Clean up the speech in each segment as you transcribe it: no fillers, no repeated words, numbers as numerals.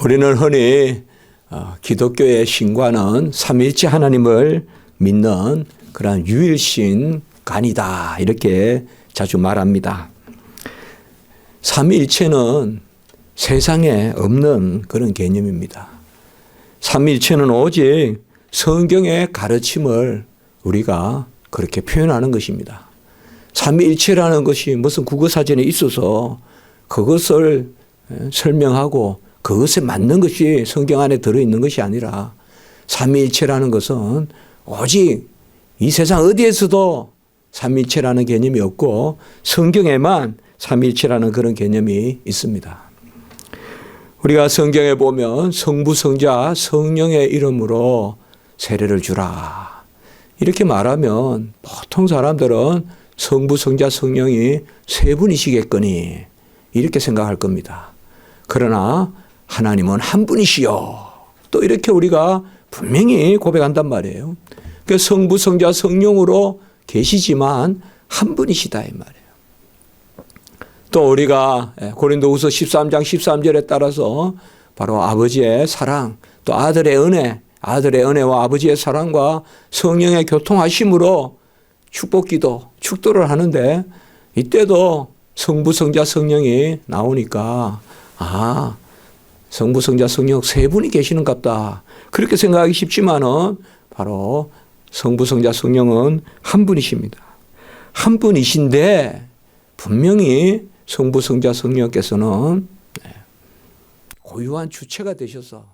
우리는 흔히 기독교의 신과는 삼위일체 하나님을 믿는 그런 유일신간이다 이렇게 자주 말합니다. 삼위일체는 세상에 없는 그런 개념입니다. 삼위일체는 오직 성경의 가르침을 우리가 그렇게 표현하는 것입니다. 삼위일체라는 것이 무슨 국어사전에 있어서 그것을 설명하고 그것에 맞는 것이 성경 안에 들어있는 것이 아니라 삼위일체라는 것은 오직 이 세상 어디에서도 삼위일체라는 개념이 없고 성경에만 삼위일체라는 그런 개념이 있습니다. 우리가 성경에 보면 성부, 성자, 성령의 이름으로 세례를 주라 이렇게 말하면 보통 사람들은 성부, 성자, 성령이 세 분이시겠거니 이렇게 생각할 겁니다. 그러나 하나님은 한 분이시요. 또 이렇게 우리가 분명히 고백한단 말이에요. 그러니까 성부, 성자, 성령으로 계시지만 한 분이시다 이 말이에요. 또 우리가 고린도후서 13장 13절에 따라서 바로 아버지의 사랑, 또 아들의 은혜와 아버지의 사랑과 성령의 교통하심으로 축복기도, 축도를 하는데 이때도 성부, 성자, 성령이 나오니까 성부, 성자, 성령 세 분이 계시는갑다. 그렇게 생각하기 쉽지만은 바로 성부, 성자, 성령은 한 분이십니다. 한 분이신데 분명히 성부, 성자, 성령께서는 고유한 주체가 되셔서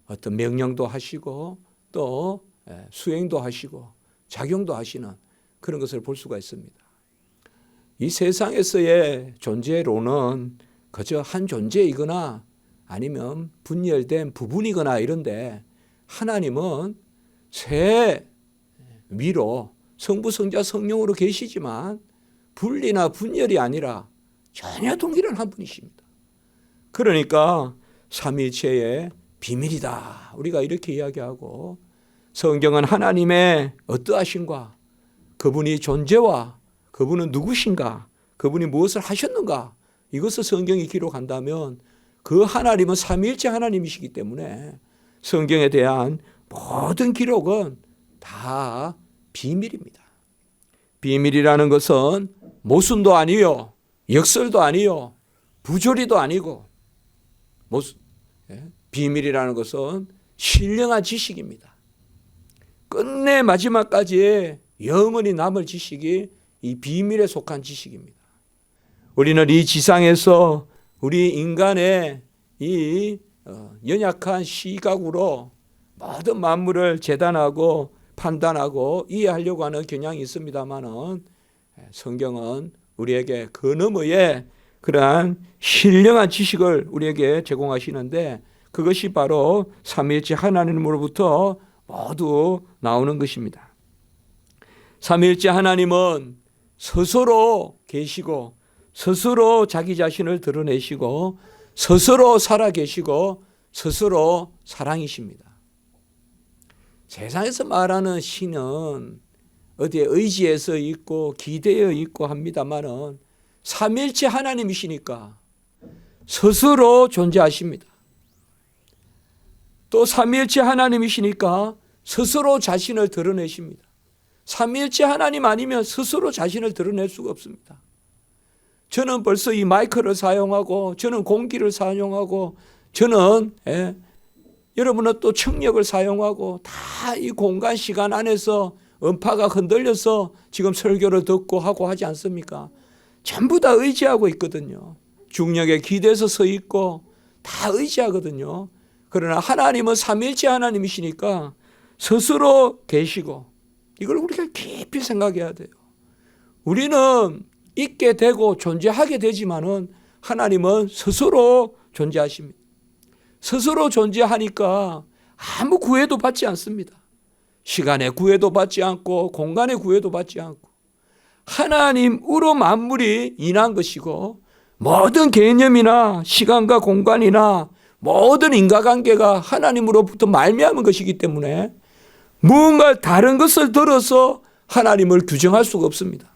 어떤 명령도 하시고 또 수행도 하시고 작용도 하시는 그런 것을 볼 수가 있습니다. 이 세상에서의 존재로는 그저 한 존재이거나 아니면 분열된 부분이거나 이런데 하나님은 세 위로 성부, 성자, 성령으로 계시지만 분리나 분열이 아니라 전혀 동일한 한 분이십니다. 그러니까 삼위일체의 비밀이다. 우리가 이렇게 이야기하고 성경은 하나님의 어떠하신가, 그분이 존재와 그분은 누구신가, 그분이 무엇을 하셨는가 이것을 성경이 기록한다면 그 하나님은 삼위일체 하나님이시기 때문에 성경에 대한 모든 기록은 다 비밀입니다. 비밀이라는 것은 모순도 아니요, 역설도 아니요, 부조리도 아니고 비밀이라는 것은 신령한 지식입니다. 끝내 마지막까지 영원히 남을 지식이 이 비밀에 속한 지식입니다. 우리는 이 지상에서 우리 인간의 이 연약한 시각으로 모든 만물을 재단하고 판단하고 이해하려고 하는 경향이 있습니다만은 성경은 우리에게 그 너머의 그러한 신령한 지식을 우리에게 제공하시는데 그것이 바로 삼위일체 하나님으로부터 모두 나오는 것입니다. 삼위일체 하나님은 스스로 계시고 스스로 자기 자신을 드러내시고 스스로 살아 계시고 스스로 사랑이십니다. 세상에서 말하는 신은 어디에 의지해서 있고 기대어 있고 합니다만은 삼위일체 하나님이시니까 스스로 존재하십니다. 또 삼위일체 하나님이시니까 스스로 자신을 드러내십니다. 삼위일체 하나님 아니면 스스로 자신을 드러낼 수가 없습니다. 저는 벌써 이 마이크를 사용하고 저는 공기를 사용하고 저는 여러분은 또 청력을 사용하고 다 이 공간 시간 안에서 음파가 흔들려서 지금 설교를 듣고 하고 하지 않습니까? 전부 다 의지하고 있거든요. 중력에 기대서 서 있고 다 의지하거든요. 그러나 하나님은 삼위일체 하나님이시니까 스스로 계시고 이걸 우리가 깊이 생각해야 돼요. 우리는 있게 되고 존재하게 되지만은 하나님은 스스로 존재하십니다. 스스로 존재하니까 아무 구애도 받지 않습니다. 시간의 구애도 받지 않고 공간의 구애도 받지 않고 하나님으로 만물이 인한 것이고 모든 개념이나 시간과 공간이나 모든 인과관계가 하나님으로부터 말미암은 것이기 때문에 무언가 다른 것을 들어서 하나님을 규정할 수가 없습니다.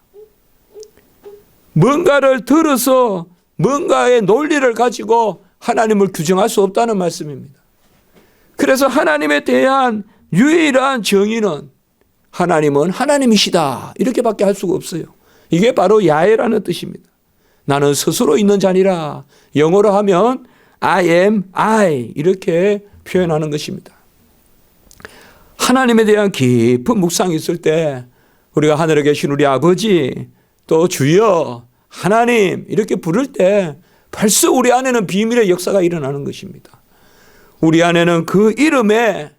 뭔가를 들어서 뭔가의 논리를 가지고 하나님을 규정할 수 없다는 말씀입니다. 그래서 하나님에 대한 유일한 정의는 하나님은 하나님이시다 이렇게밖에 할 수가 없어요. 이게 바로 야훼라는 뜻입니다. 나는 스스로 있는 자니라. 영어로 하면 I am I 이렇게 표현하는 것입니다. 하나님에 대한 깊은 묵상이 있을 때 우리가 하늘에 계신 우리 아버지 또 주여 하나님 이렇게 부를 때 벌써 우리 안에는 비밀의 역사가 일어나는 것입니다. 우리 안에는 그 이름의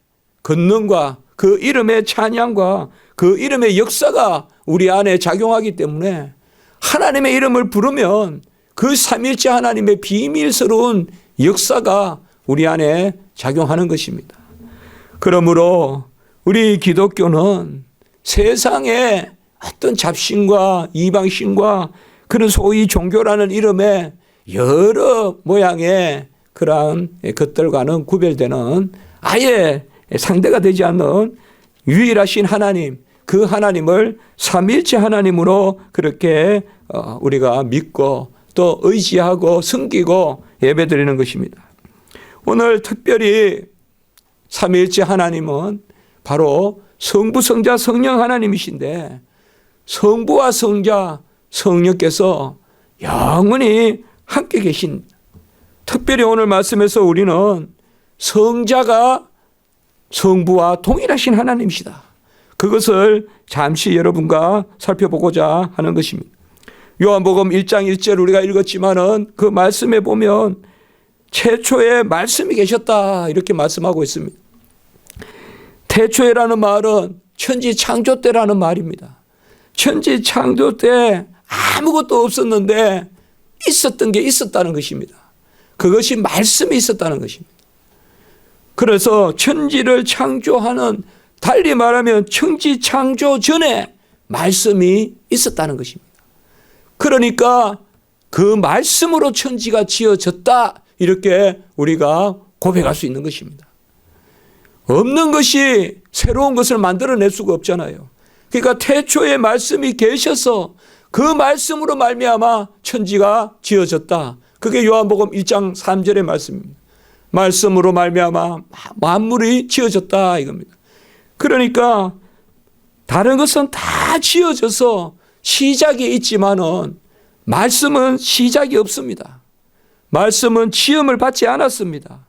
권능과 그 이름의 찬양과 그 이름의 역사가 우리 안에 작용하기 때문에 하나님의 이름을 부르면 그 삼일째 하나님의 비밀스러운 역사가 우리 안에 작용하는 것입니다. 그러므로 우리 기독교는 세상의 어떤 잡신과 이방신과 그런 소위 종교라는 이름의 여러 모양의 그러한 것들과는 구별되는 아예 상대가 되지 않는 유일하신 하나님, 그 하나님을 삼일째 하나님으로 그렇게 우리가 믿고 또 의지하고 섬기고 예배드리는 것입니다. 오늘 특별히 삼일째 하나님은 바로 성부, 성자, 성령 하나님이신데 성부와 성자, 성령께서 영원히 함께 계신, 특별히 오늘 말씀에서 우리는 성자가 성부와 동일하신 하나님이시다. 그것을 잠시 여러분과 살펴보고자 하는 것입니다. 요한복음 1장 1절 우리가 읽었지만은 그 말씀에 보면 최초에 말씀이 계셨다 이렇게 말씀하고 있습니다. 태초에라는 말은 천지 창조 때라는 말입니다. 천지 창조 때 아무것도 없었는데 있었던 게 있었다는 것입니다. 그것이 말씀이 있었다는 것입니다. 그래서 천지를 창조하는, 달리 말하면 천지 창조 전에 말씀이 있었다는 것입니다. 그러니까 그 말씀으로 천지가 지어졌다 이렇게 우리가 고백할 수 있는 것입니다. 없는 것이 새로운 것을 만들어낼 수가 없잖아요. 그러니까 태초에 말씀이 계셔서 그 말씀으로 말미암아 천지가 지어졌다. 그게 요한복음 1장 3절의 말씀입니다. 말씀으로 말미암아 만물이 지어졌다 이겁니다. 그러니까 다른 것은 다 지어져서 시작이 있지만은 말씀은 시작이 없습니다. 말씀은 지음을 받지 않았습니다.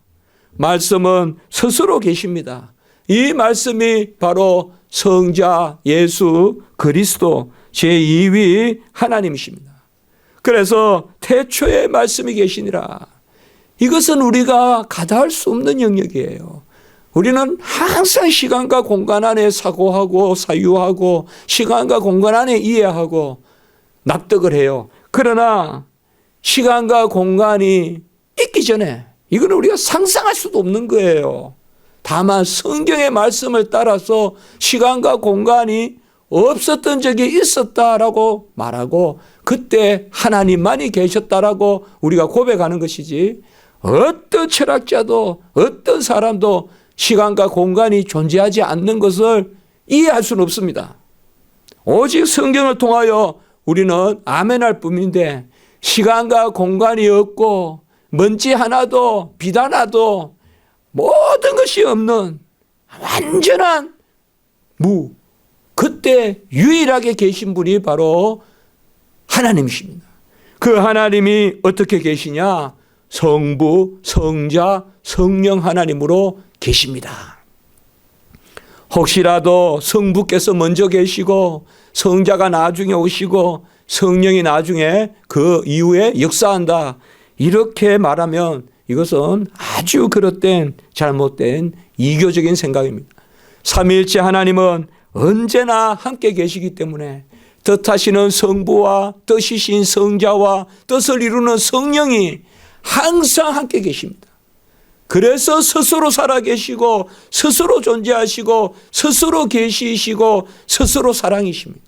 말씀은 스스로 계십니다. 이 말씀이 바로 성자 예수 그리스도 제2위 하나님이십니다. 그래서 태초에 말씀이 계시니라. 이것은 우리가 가다할 수 없는 영역이에요. 우리는 항상 시간과 공간 안에 사고하고 사유하고 시간과 공간 안에 이해하고 납득을 해요. 그러나 시간과 공간이 있기 전에 이거는 우리가 상상할 수도 없는 거예요. 다만 성경의 말씀을 따라서 시간과 공간이 없었던 적이 있었다라고 말하고 그때 하나님만이 계셨다라고 우리가 고백하는 것이지, 어떤 철학자도 어떤 사람도 시간과 공간이 존재하지 않는 것을 이해할 수는 없습니다. 오직 성경을 통하여 우리는 아멘할 뿐인데 시간과 공간이 없고 먼지 하나도 빛 하나도 모든 것이 없는 완전한 무, 그때 유일하게 계신 분이 바로 하나님이십니다. 그 하나님이 어떻게 계시냐? 성부, 성자, 성령 하나님으로 계십니다. 혹시라도 성부께서 먼저 계시고 성자가 나중에 오시고 성령이 나중에 그 이후에 역사한다 이렇게 말하면 이것은 아주 그릇된 잘못된 이교적인 생각입니다. 삼위일체 하나님은 언제나 함께 계시기 때문에 뜻하시는 성부와 뜻이신 성자와 뜻을 이루는 성령이 항상 함께 계십니다. 그래서 스스로 살아계시고 스스로 존재하시고 스스로 계시시고 스스로 사랑이십니다.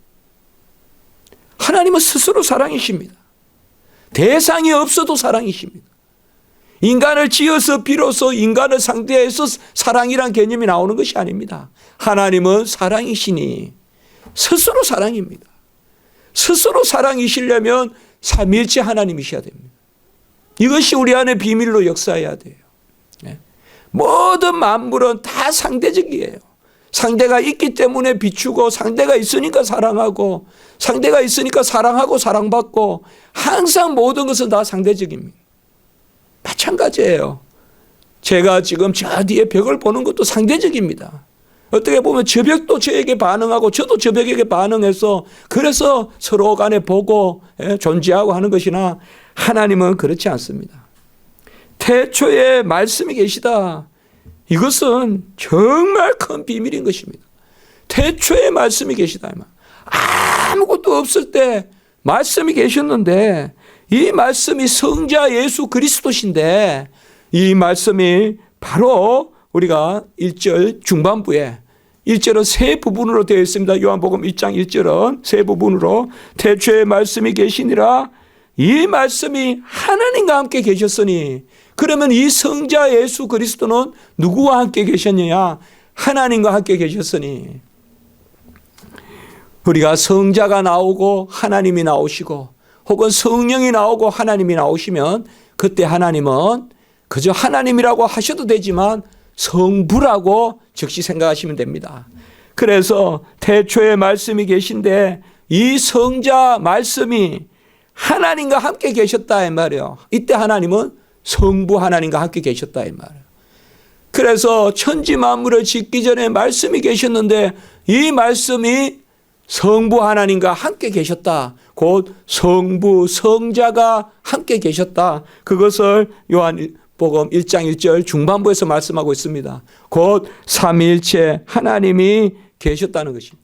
하나님은 스스로 사랑이십니다. 대상이 없어도 사랑이십니다. 인간을 지어서 비로소 인간을 상대해서 사랑이란 개념이 나오는 것이 아닙니다. 하나님은 사랑이시니 스스로 사랑입니다. 스스로 사랑이시려면 삼위일체 하나님이셔야 됩니다. 이것이 우리 안에 비밀로 역사해야 돼요. 모든 만물은 다 상대적이에요. 상대가 있기 때문에 비추고, 상대가 있으니까 사랑하고, 상대가 있으니까 사랑하고 사랑받고, 항상 모든 것은 다 상대적입니다. 마찬가지예요. 제가 지금 저 뒤에 벽을 보는 것도 상대적입니다. 어떻게 보면 저 벽도 저에게 반응하고 저도 저 벽에게 반응해서, 그래서 서로 간에 보고 존재하고 하는 것이나, 하나님은 그렇지 않습니다. 태초에 말씀이 계시다. 이것은 정말 큰 비밀인 것입니다. 태초에 말씀이 계시다. 아무것도 없을 때 말씀이 계셨는데, 이 말씀이 성자 예수 그리스도신데, 이 말씀이 바로 우리가 1절 중반부에, 1절은 세 부분으로 되어 있습니다. 요한복음 1장 1절은 세 부분으로, 태초에 말씀이 계시니라. 이 말씀이 하나님과 함께 계셨으니, 그러면 이 성자 예수 그리스도는 누구와 함께 계셨느냐? 하나님과 함께 계셨으니, 우리가 성자가 나오고 하나님이 나오시고, 혹은 성령이 나오고 하나님이 나오시면, 그때 하나님은 그저 하나님이라고 하셔도 되지만 성부라고 즉시 생각하시면 됩니다. 그래서 태초에 말씀이 계신데, 이 성자 말씀이 하나님과 함께 계셨다 이 말이에요. 이때 하나님은 성부 하나님과 함께 계셨다 이 말이에요. 그래서 천지 만물을 짓기 전에 말씀이 계셨는데, 이 말씀이 성부 하나님과 함께 계셨다. 곧 성부 성자가 함께 계셨다. 그것을 요한복음 1장 1절 중반부에서 말씀하고 있습니다. 곧 삼위일체 하나님이 계셨다는 것입니다.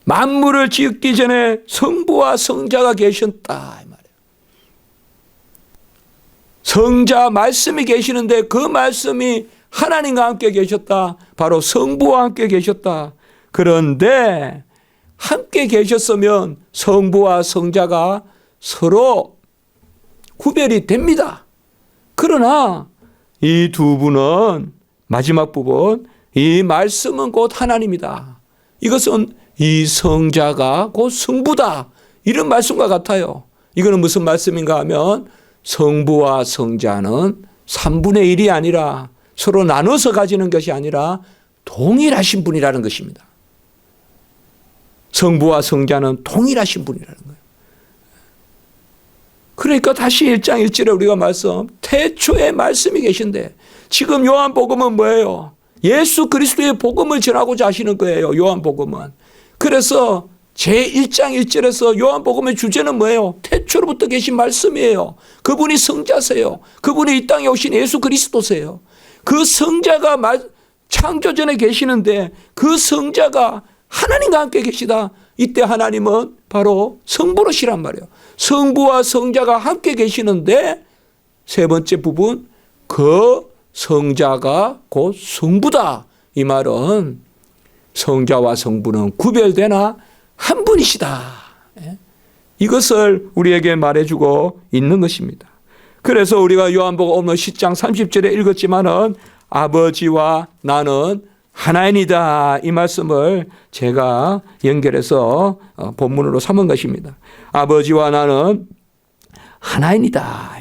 만물을 짓기 전에 성부와 성자가 계셨다 이 말이에요. 성자 말씀이 계시는데, 그 말씀이 하나님과 함께 계셨다. 바로 성부와 함께 계셨다. 그런데 함께 계셨으면 성부와 성자가 서로 구별이 됩니다. 그러나 이 두 분은, 마지막 부분, 이 말씀은 곧 하나님이다. 이것은 이 성자가 곧 성부다. 이런 말씀과 같아요. 이거는 무슨 말씀인가 하면, 성부와 성자는 3분의 1이 아니라, 서로 나눠서 가지는 것이 아니라 동일하신 분이라는 것입니다. 성부와 성자는 동일하신 분이라는 거예요. 그러니까 다시 1장 1절에 우리가 태초에 말씀이 계신데, 지금 요한복음은 뭐예요? 예수 그리스도의 복음을 전하고자 하시는 거예요. 요한복음은. 그래서 제1장 1절에서 요한복음의 주제는 뭐예요? 태초로부터 계신 말씀이에요. 그분이 성자세요. 그분이 이 땅에 오신 예수 그리스도세요. 그 성자가 창조전에 계시는데, 그 성자가 하나님과 함께 계시다. 이때 하나님은 바로 성부로시란 말이에요. 성부와 성자가 함께 계시는데, 세 번째 부분, 그 성자가 곧 성부다. 이 말은 성자와 성부는 구별되나 한 분이시다. 이것을 우리에게 말해주고 있는 것입니다. 그래서 우리가 요한복음 10장 30절에 읽었지만은, 아버지와 나는 하나이니다. 이 말씀을 제가 연결해서 본문으로 삼은 것입니다. 아버지와 나는 하나이니다.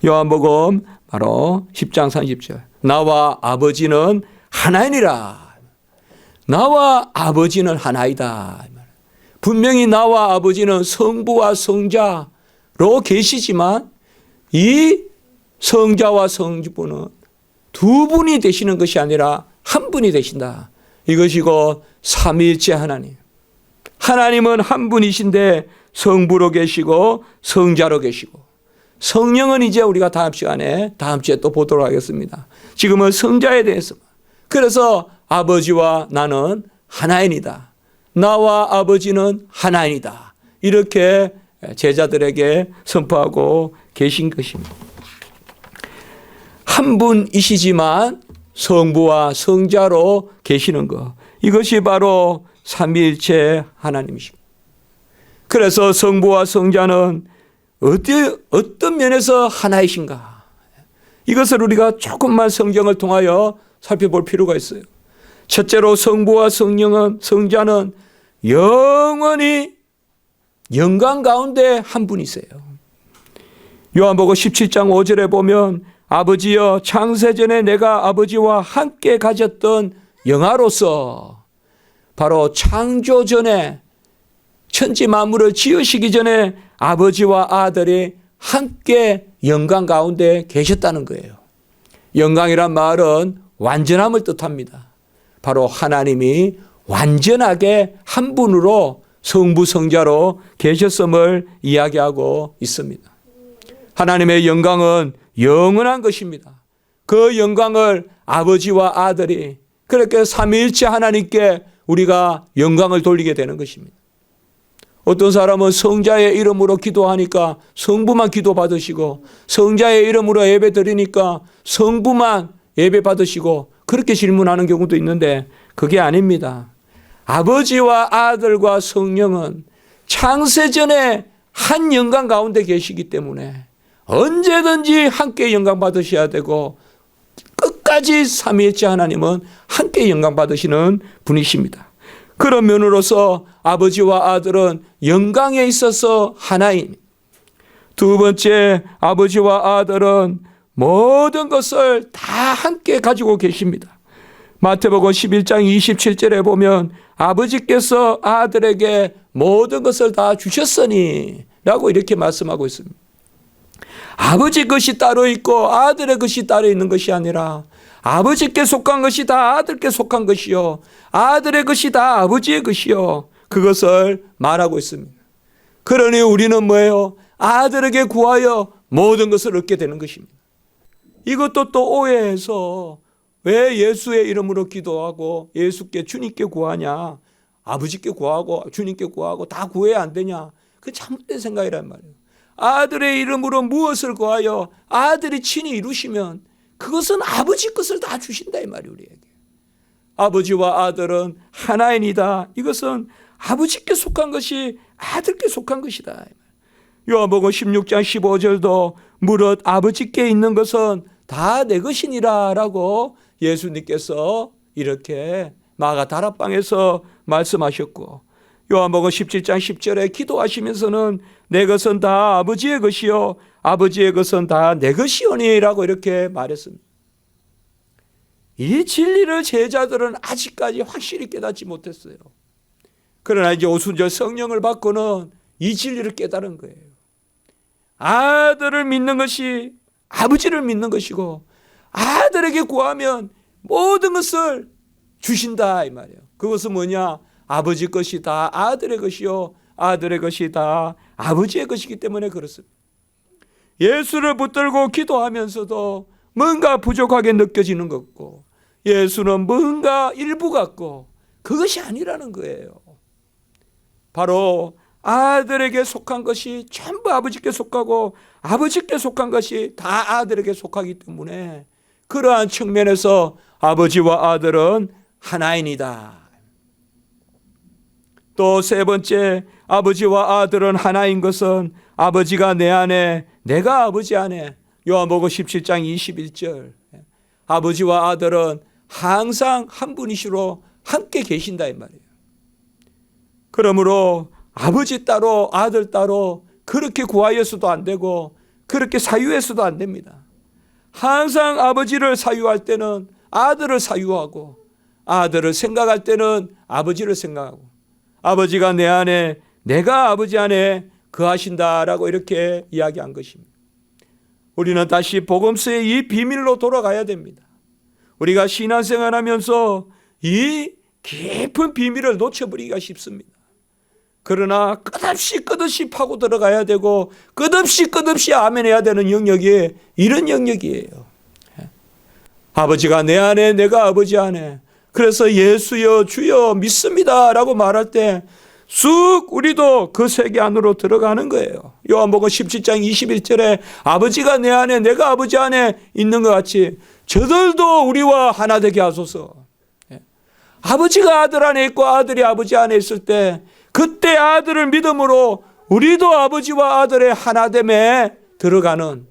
요한복음 바로 10장 30절. 나와 아버지는 하나이니라. 나와 아버지는 하나이다. 분명히 나와 아버지는 성부와 성자로 계시지만, 이 성자와 성부는 두 분이 되시는 것이 아니라 한 분이 되신다. 이것이고 삼위일체 하나님. 하나님은 한 분이신데 성부로 계시고 성자로 계시고, 성령은 이제 우리가 다음 주에 또 보도록 하겠습니다. 지금은 성자에 대해서. 그래서 아버지와 나는 하나이니다. 나와 아버지는 하나이니다. 이렇게 제자들에게 선포하고 계신 것입니다. 한 분이시지만 성부와 성자로 계시는 것, 이것이 바로 삼위일체 하나님이십니다. 그래서 성부와 성자는 어떤 면에서 하나이신가, 이것을 우리가 조금만 성경을 통하여 살펴볼 필요가 있어요. 첫째로 성부와 성자는 영원히 영광 가운데 한 분이세요. 요한복음 17장 5절에 보면 아버지여 창세전에 내가 아버지와 함께 가졌던 영화로서, 바로 창조 전에 천지 만물을 지으시기 전에 아버지와 아들이 함께 영광 가운데 계셨다는 거예요. 영광이란 말은 완전함을 뜻합니다. 바로 하나님이 완전하게 한 분으로 성부 성자로 계셨음을 이야기하고 있습니다. 하나님의 영광은 영원한 것입니다. 그 영광을 아버지와 아들이, 그렇게 삼위일체 하나님께 우리가 영광을 돌리게 되는 것입니다. 어떤 사람은 성자의 이름으로 기도하니까 성부만 기도 받으시고, 성자의 이름으로 예배 드리니까 성부만 예배 받으시고, 그렇게 질문하는 경우도 있는데 그게 아닙니다. 아버지와 아들과 성령은 창세전에 한 영광 가운데 계시기 때문에 언제든지 함께 영광 받으셔야 되고, 끝까지 삼위일체 하나님은 함께 영광 받으시는 분이십니다. 그런 면으로서 아버지와 아들은 영광에 있어서 하나인. 두 번째, 아버지와 아들은 모든 것을 다 함께 가지고 계십니다. 마태복음 11장 27절에 보면 아버지께서 아들에게 모든 것을 다 주셨으니 라고 이렇게 말씀하고 있습니다. 아버지 것이 따로 있고 아들의 것이 따로 있는 것이 아니라 아버지께 속한 것이 다 아들께 속한 것이요, 아들의 것이 다 아버지의 것이요, 그것을 말하고 있습니다. 그러니 우리는 뭐예요? 아들에게 구하여 모든 것을 얻게 되는 것입니다. 이것도 또 오해해서 왜 예수의 이름으로 기도하고 예수께, 주님께 구하냐, 아버지께 구하고 주님께 구하고 다 구해야 안 되냐, 그 잘못된 생각이란 말이에요. 아들의 이름으로 무엇을 구하여 아들이 친히 이루시면 그것은 아버지 것을 다 주신다 이 말이에요. 우리에게 아버지와 아들은 하나인이다. 이것은 아버지께 속한 것이 아들께 속한 것이다. 요한복음 16장 15절도 무릇 아버지께 있는 것은 다 내 것이니라 라고 예수님께서 이렇게 마가 다락방에서 말씀하셨고, 요한복음 17장 10절에 기도하시면서는 내 것은 다 아버지의 것이요 아버지의 것은 다 내 것이오니 라고 이렇게 말했습니다. 이 진리를 제자들은 아직까지 확실히 깨닫지 못했어요. 그러나 이제 오순절 성령을 받고는 이 진리를 깨달은 거예요. 아들을 믿는 것이 아버지를 믿는 것이고, 아들에게 구하면 모든 것을 주신다 이 말이에요. 그것은 뭐냐? 아버지 것이 다 아들의 것이요 아들의 것이 다 아버지의 것이기 때문에 그렇습니다. 예수를 붙들고 기도하면서도 뭔가 부족하게 느껴지는 것 같고, 예수는 뭔가 일부 같고, 그것이 아니라는 거예요. 바로 아들에게 속한 것이 전부 아버지께 속하고 아버지께 속한 것이 다 아들에게 속하기 때문에 그러한 측면에서 아버지와 아들은 하나인이다. 또 세 번째, 아버지와 아들은 하나인 것은 아버지가 내 안에 내가 아버지 안에, 요한복음 17장 21절, 아버지와 아들은 항상 한 분이시로 함께 계신다 이 말이에요. 그러므로 아버지 따로 아들 따로 그렇게 구하여서도 안 되고 그렇게 사유해서도 안 됩니다. 항상 아버지를 사유할 때는 아들을 사유하고, 아들을 생각할 때는 아버지를 생각하고, 아버지가 내 안에 내가 아버지 안에 거하신다라고 이렇게 이야기한 것입니다. 우리는 다시 복음서의 이 비밀로 돌아가야 됩니다. 우리가 신앙생활하면서 이 깊은 비밀을 놓쳐버리기가 쉽습니다. 그러나 끝없이 파고 들어가야 되고 끝없이 아멘해야 되는 영역이 이런 영역이에요. 아버지가 내 안에 내가 아버지 안에, 그래서 예수여 주여 믿습니다 라고 말할 때 쑥 우리도 그 세계 안으로 들어가는 거예요. 요한복음 17장 21절에 아버지가 내 안에 내가 아버지 안에 있는 것 같이 저들도 우리와 하나 되게 하소서. 아버지가 아들 안에 있고 아들이 아버지 안에 있을 때 그때 아들을 믿음으로 우리도 아버지와 아들의 하나됨에 들어가는,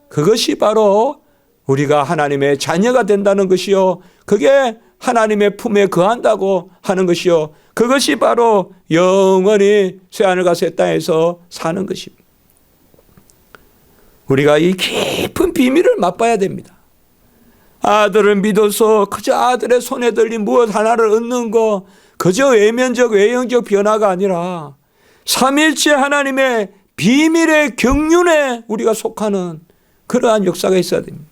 그것이 바로 우리가 하나님의 자녀가 된다는 것이요, 그게 하나님의 품에 거한다고 하는 것이요, 그것이 바로 영원히 새하늘과 새 땅에서 사는 것입니다. 우리가 이 깊은 비밀을 맛봐야 됩니다. 아들을 믿어서 그저 아들의 손에 들린 무엇 하나를 얻는 거, 그저 외면적 외형적 변화가 아니라 삼일째 하나님의 비밀의 경륜에 우리가 속하는 그러한 역사가 있어야 됩니다.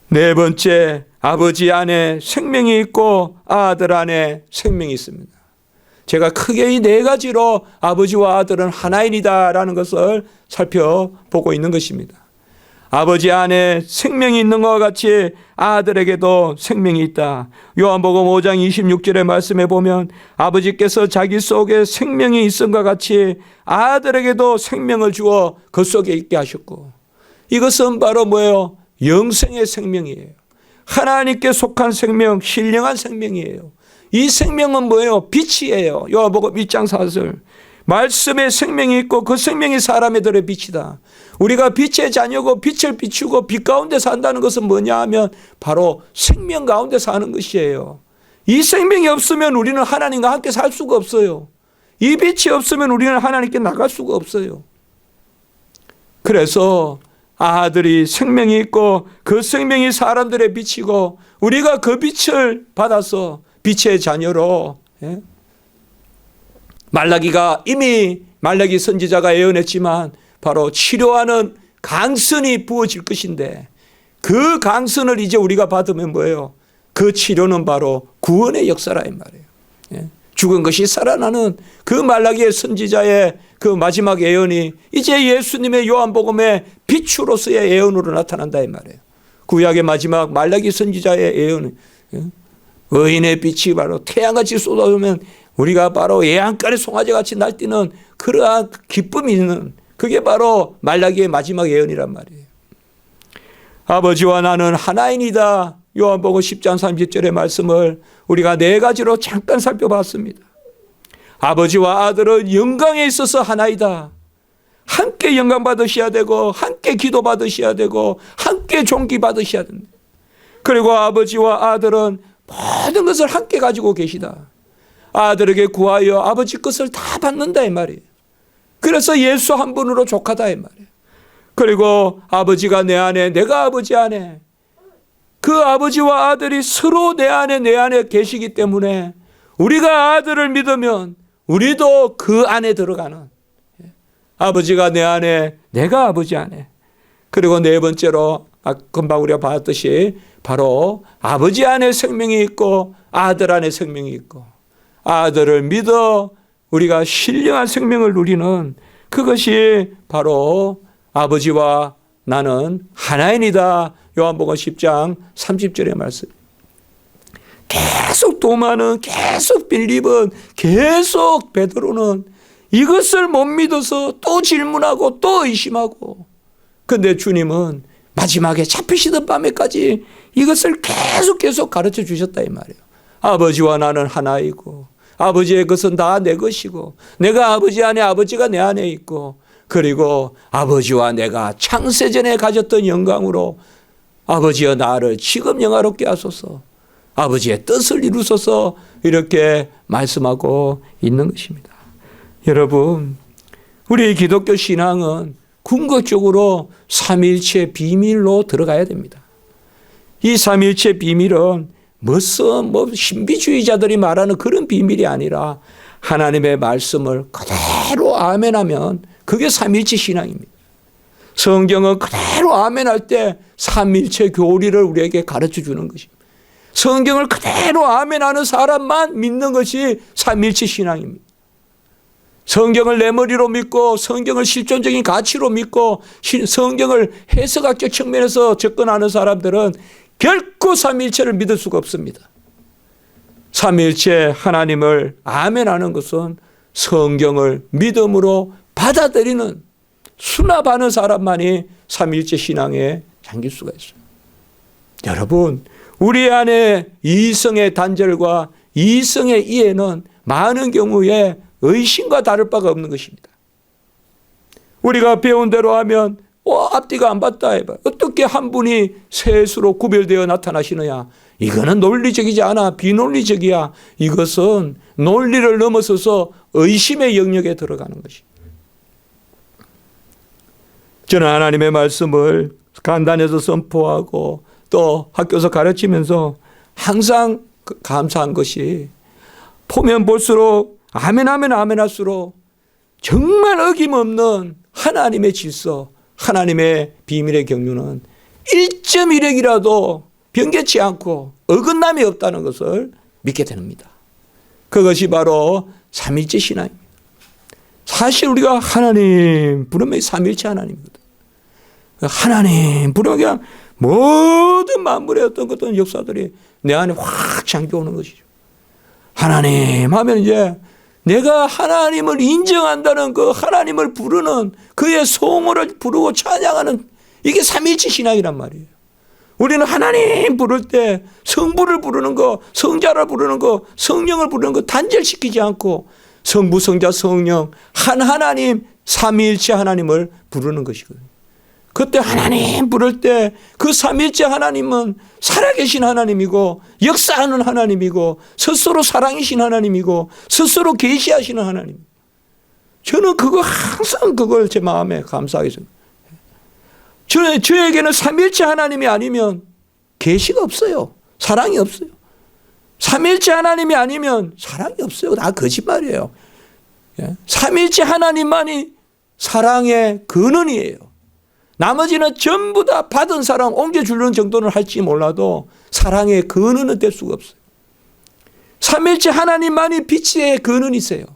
네 번째, 아버지 안에 생명이 있고 아들 안에 생명이 있습니다. 제가 크게 이 네 가지로 아버지와 아들은 하나인이다라는 것을 살펴보고 있는 것입니다. 아버지 안에 생명이 있는 것과 같이 아들에게도 생명이 있다. 요한복음 5장 26절의 말씀에 보면 아버지께서 자기 속에 생명이 있은 것 같이 아들에게도 생명을 주어 그 속에 있게 하셨고, 이것은 바로 뭐예요? 영생의 생명이에요. 하나님께 속한 생명, 신령한 생명이에요. 이 생명은 뭐예요? 빛이에요. 요한복음 1장 4절. 말씀에 생명이 있고 그 생명이 사람의 들의 빛이다. 우리가 빛의 자녀고 빛을 비추고 빛 가운데 산다는 것은 뭐냐 하면 바로 생명 가운데 사는 것이에요. 이 생명이 없으면 우리는 하나님과 함께 살 수가 없어요. 이 빛이 없으면 우리는 하나님께 나갈 수가 없어요. 그래서 아들이 생명이 있고 그 생명이 사람들의 빛이고 우리가 그 빛을 받아서 빛의 자녀로, 말라기가 이미 말라기 선지자가 예언했지만 바로 치료하는 강선이 부어질 것인데, 그 강선을 이제 우리가 받으면 뭐예요? 그 치료는 바로 구원의 역사라 이 말이에요. 죽은 것이 살아나는 그 말라기의 선지자의 그 마지막 예언이 이제 예수님의 요한복음의 빛으로서의 예언으로 나타난다 이 말이에요. 구약의 마지막 말라기 선지자의 예언, 의인의 빛이 바로 태양같이 쏟아오면 우리가 바로 예한가의 송아지같이 날뛰는 그러한 기쁨이 있는, 그게 바로 말라기의 마지막 예언이란 말이에요. 아버지와 나는 하나인이다. 요한복음 10장 30절의 말씀을 우리가 네 가지로 잠깐 살펴봤습니다. 아버지와 아들은 영광에 있어서 하나이다. 함께 영광 받으셔야 되고 함께 기도 받으셔야 되고 함께 존귀 받으셔야 됩니다. 그리고 아버지와 아들은 모든 것을 함께 가지고 계시다. 아들에게 구하여 아버지 것을 다 받는다 이 말이에요. 그래서 예수 한 분으로 족하다 이 말이에요. 그리고 아버지가 내 안에 내가 아버지 안에, 그 아버지와 아들이 서로 내 안에 계시기 때문에 우리가 아들을 믿으면 우리도 그 안에 들어가는, 아버지가 내 안에 내가 아버지 안에. 그리고 네 번째로 금방 우리가 봤듯이 바로 아버지 안에 생명이 있고 아들 안에 생명이 있고, 아들을 믿어 우리가 신령한 생명을 누리는 그것이 바로 아버지와 나는 하나인이다. 요한복음 10장 30절의 말씀. 계속 도마는, 계속 빌립은, 계속 베드로는 이것을 못 믿어서 또 질문하고 또 의심하고, 근데 주님은 마지막에 잡히시던 밤에까지 이것을 계속 가르쳐 주셨다 이 말이에요. 아버지와 나는 하나이고 아버지의 것은 다 내 것이고 내가 아버지 안에 아버지가 내 안에 있고, 그리고 아버지와 내가 창세전에 가졌던 영광으로 아버지여 나를 지금 영화롭게 하소서, 아버지의 뜻을 이루소서, 이렇게 말씀하고 있는 것입니다. 여러분, 우리 기독교 신앙은 궁극적으로 삼위일체 비밀로 들어가야 됩니다. 이 삼위일체 비밀은 무슨 신비주의자들이 말하는 그런 비밀이 아니라 하나님의 말씀을 그대로 아멘하면 그게 삼위일체 신앙입니다. 성경은 그대로 아멘할 때 삼위일체 교리를 우리에게 가르쳐 주는 것입니다. 성경을 그대로 아멘하는 사람만 믿는 것이 삼위일체 신앙입니다. 성경을 내 머리로 믿고 성경을 실존적인 가치로 믿고 성경을 해석학적 측면에서 접근하는 사람들은 결코 삼위일체를 믿을 수가 없습니다. 삼위일체 하나님을 아멘하는 것은 성경을 믿음으로 받아들이는, 수납하는 사람만이 삼위일체 신앙에 잠길 수가 있어요. 여러분, 우리 안에 이성의 단절과 이성의 이해는 많은 경우에 의심과 다를 바가 없는 것입니다. 우리가 배운 대로 하면 앞뒤가 안 맞다 해봐. 어떻게 한 분이 셋으로 구별되어 나타나시느냐? 이거는 논리적이지 않아. 비논리적이야. 이것은 논리를 넘어서서 의심의 영역에 들어가는 것입니다. 저는 하나님의 말씀을 간단해서 선포하고 또 학교에서 가르치면서 항상 감사한 것이 보면 볼수록 아멘 하면 아멘 할수록 정말 어김없는 하나님의 질서, 하나님의 비밀의 경륜은 1.1핵이라도 변개치 않고 어긋남이 없다는 것을 믿게 됩니다. 그것이 바로 삼일째 신앙입니다. 사실 우리가 하나님 부르면 삼일째 하나님이거든. 하나님 부르면 그냥 모든 만물의 어떤 역사들이 내 안에 확 잠겨오는 것이죠. 하나님 하면 이제 내가 하나님을 인정한다는 그 하나님을 부르는 그의 성호를 부르고 찬양하는 이게 삼일째 신앙이란 말이에요. 우리는 하나님 부를 때 성부를 부르는 거, 성자를 부르는 거, 성령을 부르는 거 단절시키지 않고 성부, 성자, 성령 한 하나님 삼위일체 하나님을 부르는 것이거든요. 그때 하나님 부를 때 그 삼위일체 하나님은 살아계신 하나님이고 역사하는 하나님이고 스스로 사랑이신 하나님이고 스스로 계시하시는 하나님. 저는 그거 항상 그걸 제 마음에 감사하게 생각해요. 저에게는 삼위일체 하나님이 아니면 계시가 없어요. 사랑이 없어요. 삼위일체 하나님이 아니면 사랑이 없어요. 다 거짓말이에요. 삼위일체 하나님만이 사랑의 근원이에요. 나머지는 전부 다 받은 사랑 옮겨주는 정도는 할지 몰라도 사랑의 근원은 될 수가 없어요. 삼위일체 하나님만이 빛의 근원이세요.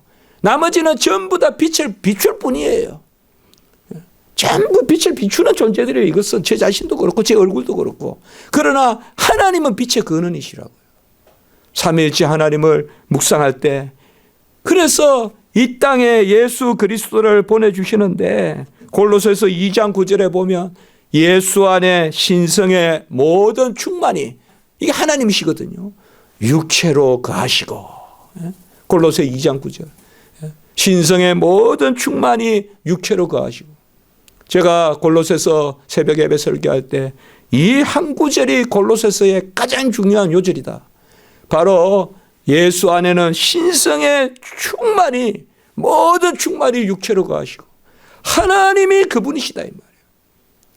나머지는 전부 다 빛을 비출 뿐이에요. 전부 빛을 비추는 존재들이에요. 이것은 제 자신도 그렇고 제 얼굴도 그렇고. 그러나 하나님은 빛의 근원이시라고요. 삼위일체 하나님을 묵상할 때 그래서 이 땅에 예수 그리스도를 보내주시는데 골로새서 2장 9절에 보면 예수 안에 신성의 모든 충만이 이게 하나님이시거든요. 육체로 거하시고 골로새 2장 9절 신성의 모든 충만이 육체로 거하시고 제가 골로새서 새벽 예배 설교할 때 이 한 구절이 골로새서의 가장 중요한 요절이다. 바로 예수 안에는 신성의 충만이 모든 충만이 육체로 거하시고 하나님이 그분이시다 이 말이에요.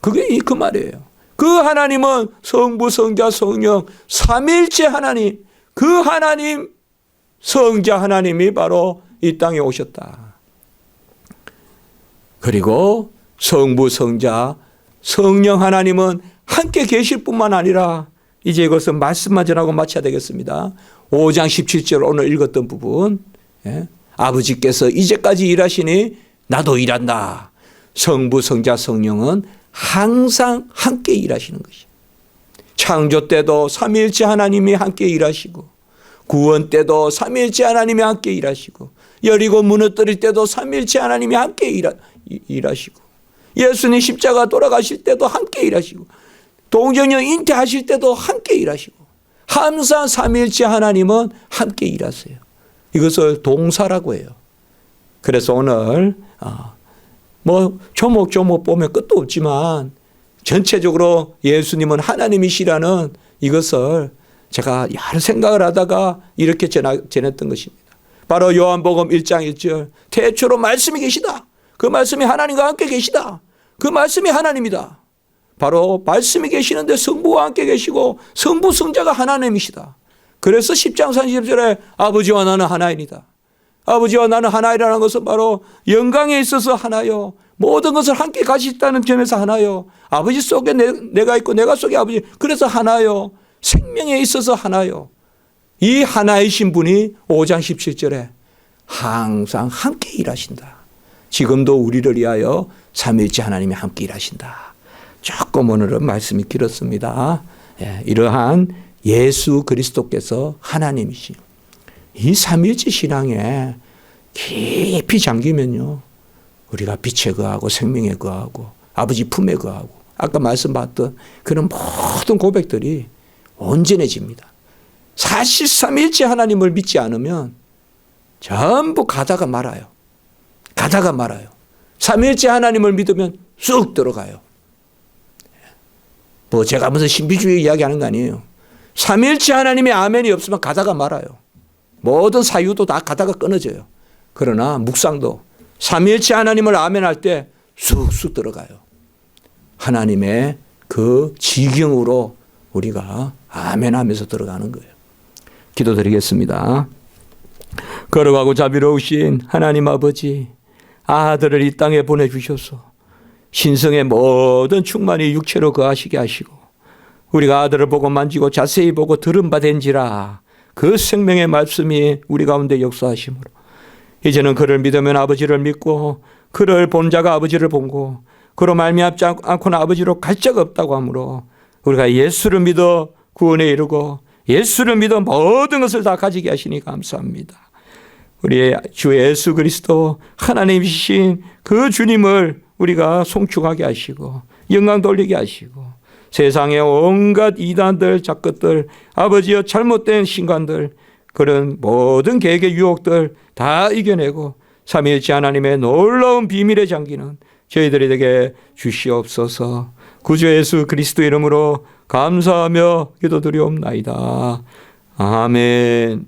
그게 그 말이에요. 그 하나님은 성부, 성자, 성령 삼위일체 하나님 그 하나님 성자 하나님이 바로 이 땅에 오셨다. 그리고 성부, 성자, 성령 하나님은 함께 계실 뿐만 아니라 이제 이것은 말씀만 전하고 마쳐야 되겠습니다. 5장 17절 오늘 읽었던 부분 아버지께서 이제까지 일하시니 나도 일한다. 성부, 성자, 성령은 항상 함께 일하시는 것이에요. 창조 때도 삼위일체 하나님이 함께 일하시고 구원 때도 삼위일체 하나님이 함께 일하시고 여리고 무너뜨릴 때도 삼위일체 하나님이 함께 일하시고 예수님 십자가 돌아가실 때도 함께 일하시고 동정녀 잉태하실 때도 함께 일하시고 항상 삼위일체 하나님은 함께 일하세요. 이것을 동사라고 해요. 그래서 오늘 뭐 조목조목 보면 끝도 없지만 전체적으로 예수님은 하나님이시라는 이것을 제가 여러 생각을 하다가 이렇게 전했던 것입니다. 바로 요한복음 1장 1절 태초로 말씀이 계시다. 그 말씀이 하나님과 함께 계시다. 그 말씀이 하나님이다. 바로 말씀이 계시는데 성부와 함께 계시고 성부 성자가 하나님이시다. 그래서 10장 30절에 아버지와 나는 하나이니다. 아버지와 나는 하나이라는 것은 바로 영광에 있어서 하나요. 모든 것을 함께 가지셨다는 점에서 하나요. 아버지 속에 내가 있고 내가 속에 아버지 그래서 하나요. 생명에 있어서 하나요. 이 하나이신 분이 5장 17절에 항상 함께 일하신다. 지금도 우리를 위하여 삼위일체 하나님이 함께 일하신다. 조금 오늘은 말씀이 길었습니다. 이러한 예수 그리스도께서 하나님이시 이 삼위일체 신앙에 깊이 잠기면요. 우리가 빛에 거하고 생명에 거하고 아버지 품에 거하고 아까 말씀봤던 그런 모든 고백들이 온전해집니다. 사실 삼위일체 하나님을 믿지 않으면 전부 가다가 말아요. 가다가 말아요. 삼위일체 하나님을 믿으면 쑥 들어가요. 뭐 제가 무슨 신비주의 이야기하는 거 아니에요. 삼위일체 하나님의 아멘이 없으면 가다가 말아요. 모든 사유도 다 가다가 끊어져요. 그러나 묵상도 삼위일체 하나님을 아멘할 때 쑥쑥 들어가요. 하나님의 그 지경으로 우리가 아멘 하면서 들어가는 거예요. 기도드리겠습니다. 거룩하고 자비로우신 하나님 아버지, 아들을 이 땅에 보내주셔서 신성의 모든 충만이 육체로 거하시게 하시고 우리가 아들을 보고 만지고 자세히 보고 들은 바 된지라 그 생명의 말씀이 우리 가운데 역사하심으로 이제는 그를 믿으면 아버지를 믿고 그를 본 자가 아버지를 본고 그로 말미암지 않고는 아버지로 갈 자가 없다고 하므로 우리가 예수를 믿어 구원에 이르고 예수를 믿어 모든 것을 다 가지게 하시니 감사합니다. 우리 주 예수 그리스도 하나님이신 그 주님을 우리가 송축하게 하시고 영광 돌리게 하시고 세상의 온갖 이단들, 작것들, 아버지여 잘못된 신관들, 그런 모든 계획의 유혹들 다 이겨내고 삼위일체 하나님의 놀라운 비밀의 장기는 저희들에게 주시옵소서. 구주 예수 그리스도 이름으로 감사하며 기도드리옵나이다. 아멘.